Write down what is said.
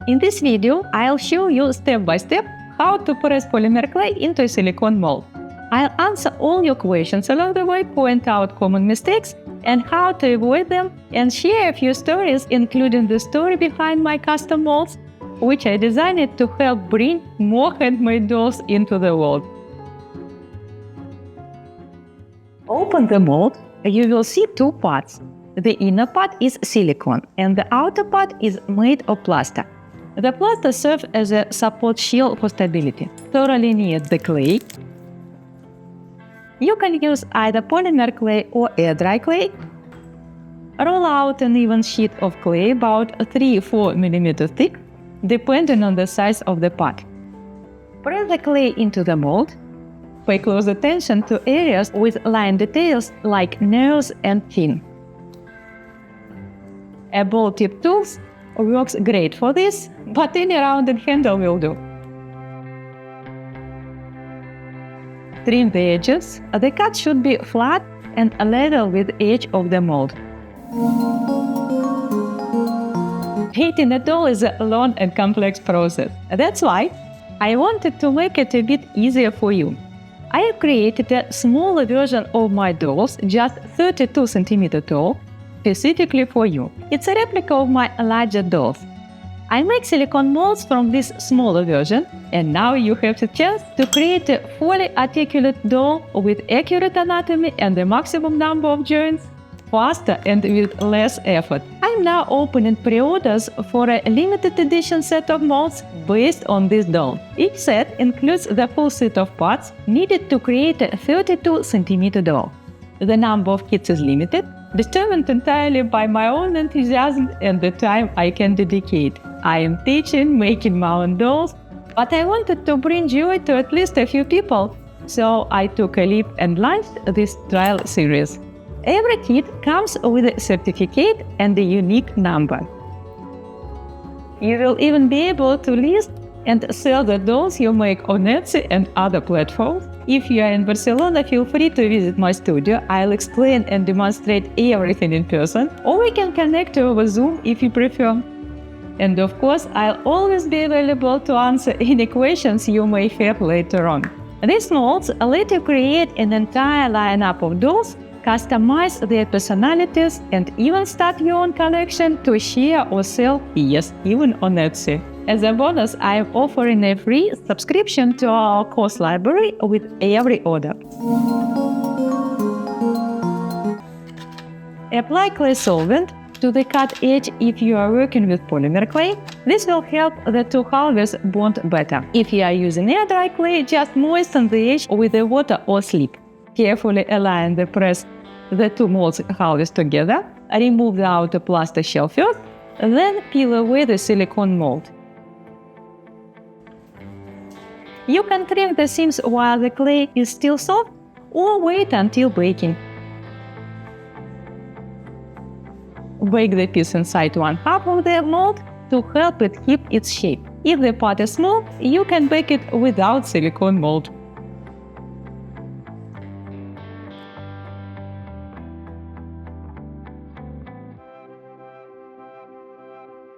In this video, I'll show you step by step how to press polymer clay into a silicone mold. I'll answer all your questions along the way, point out common mistakes and how to avoid them, and share a few stories, including the story behind my custom molds, which I designed to help bring more handmade dolls into the world. Open the mold. You will see two parts. The inner part is silicone and the outer part is made of plaster. The plaster serves as a support shell for stability. Thoroughly knead the clay. You can use either polymer clay or air-dry clay. Roll out an even sheet of clay about 3-4 mm thick, depending on the size of the pot. Press the clay into the mold. Pay close attention to areas with line details like nose and chin. A ball-tip tool works great for this, but any rounded handle will do. Trim the edges. The cut should be flat and level with the edge of the mold. Heating a doll is a long and complex process. That's why I wanted to make it a bit easier for you. I have created a smaller version of my dolls, just 32 cm tall, specifically for you. It's a replica of my larger dolls. I make silicone molds from this smaller version, and now you have the chance to create a fully articulate doll with accurate anatomy and the maximum number of joints, faster and with less effort. I'm now opening pre-orders for a limited edition set of molds based on this doll. Each set includes the full set of parts needed to create a 32 cm doll. The number of kits is limited, determined entirely by my own enthusiasm and the time I can dedicate. I am teaching making my own dolls, but I wanted to bring joy to at least a few people, so I took a leap and launched this trial series. Every kit comes with a certificate and a unique number. You will even be able to list and sell the dolls you make on Etsy and other platforms. If you are in Barcelona, feel free to visit my studio. I'll explain and demonstrate everything in person, or we can connect over Zoom if you prefer. And of course, I'll always be available to answer any questions you may have later on. These molds let you create an entire lineup of dolls, customize their personalities, and even start your own collection to share or sell, yes, even on Etsy. As a bonus, I am offering a free subscription to our course library with every order. Apply clay solvent to the cut edge if you are working with polymer clay. This will help the two halves bond better. If you are using air-dry clay, just moisten the edge with the water or slip. Carefully align the press the two molds halves together. Remove the outer plaster shell first, then peel away the silicone mold. You can trim the seams while the clay is still soft, or wait until baking. Bake the piece inside one half of the mold to help it keep its shape. If the pot is small, you can bake it without silicone mold.